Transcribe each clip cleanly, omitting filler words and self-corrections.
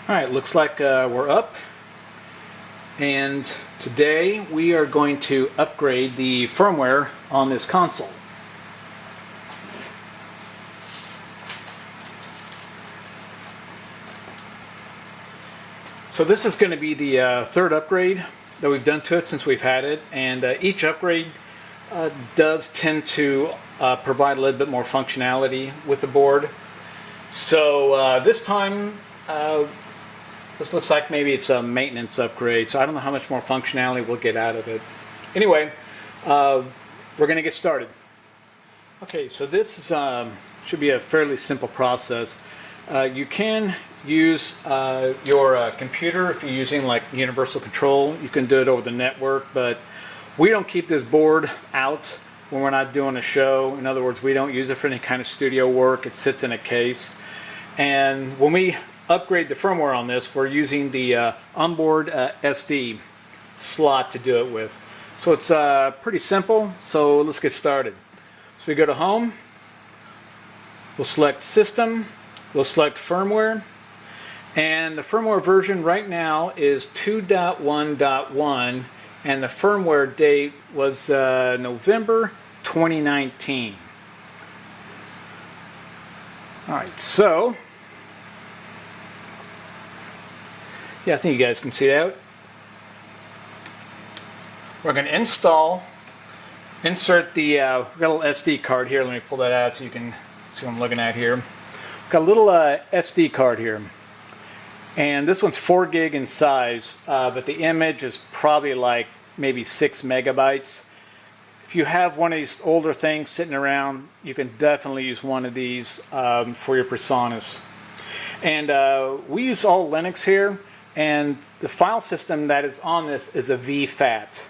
Alright, looks like we're up, and today we are going to upgrade the firmware on this console. So this is going to be the third upgrade that we've done to it since we've had it, and each upgrade does tend to provide a little bit more functionality with the board. So this time this looks like maybe it's a maintenance upgrade, so I don't know how much more functionality we'll get out of it. Anyway, we're going to get started. Okay, so this is, should be a fairly simple process. You can use your computer if you're using like universal control. You can do it over the network, but we don't keep this board out when we're not doing a show. In other words, we don't use it for any kind of studio work. It sits in a case. And when we upgrade the firmware on this, we're using the onboard SD slot to do it with. So it's pretty simple, so let's get started. So we go to Home, we'll select System, we'll select Firmware, and the firmware version right now is 2.1.1, and the firmware date was November 2019. Alright, so yeah, I think you guys can see that. We're going to insert the we've got a little SD card here. Let me pull that out so you can see what I'm looking at here. We've got a little SD card here, and this one's 4 gig in size, but the image is probably like maybe 6 megabytes. If you have one of these older things sitting around, you can definitely use one of these for your Presonus. And we use all Linux here. And the file system that is on this is a VFAT.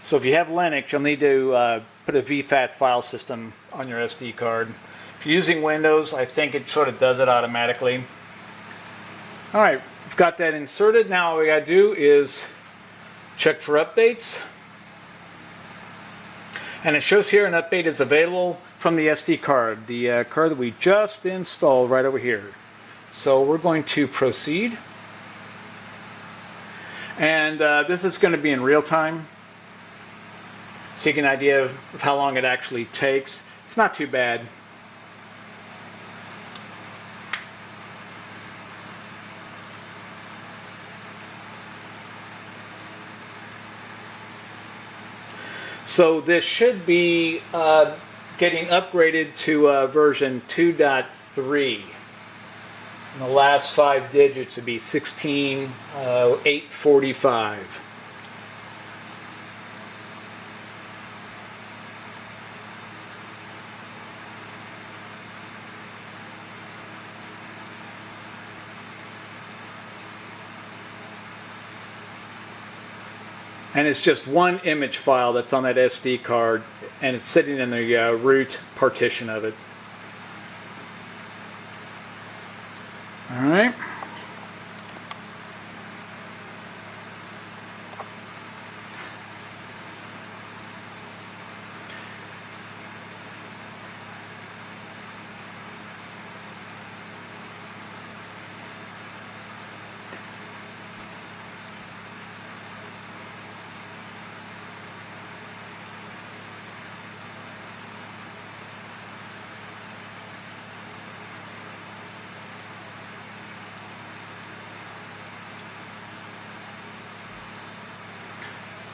So if you have Linux, you'll need to put a VFAT file system on your SD card. If you're using Windows, I think it sort of does it automatically. Alright, we've got that inserted. Now all we got to do is check for updates. And it shows here an update is available from the SD card, the card that we just installed right over here. So we're going to proceed. And this is going to be in real time, so you get an idea of how long it actually takes. It's not too bad. So this should be getting upgraded to version 2.3. And the last 5 digits would be 16845. And it's just one image file that's on that SD card, and it's sitting in the root partition of it. All right.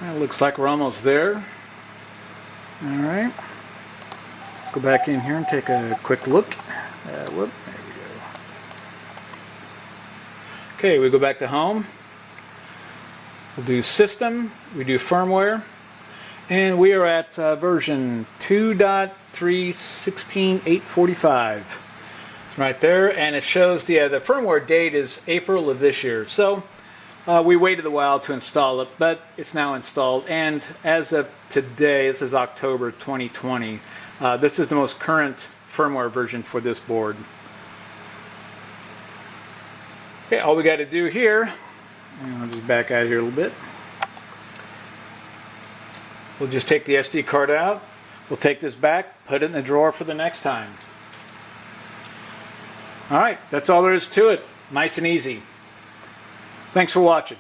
It looks like we're almost there. Alright. Let's go back in here and take a quick look. Whoop, there we go. Okay, we go back to Home. We'll do System, we do Firmware, and we are at version 2.3.16.845. It's right there, and it shows the firmware date is April of this year. So we waited a while to install it, but it's now installed, and as of today, this is October 2020, this is the most current firmware version for this board. Okay, all we got to do here, and I'll just back out here a little bit, we'll just take the SD card out, we'll take this back, put it in the drawer for the next time. Alright, that's all there is to it. Nice and easy. Thanks for watching.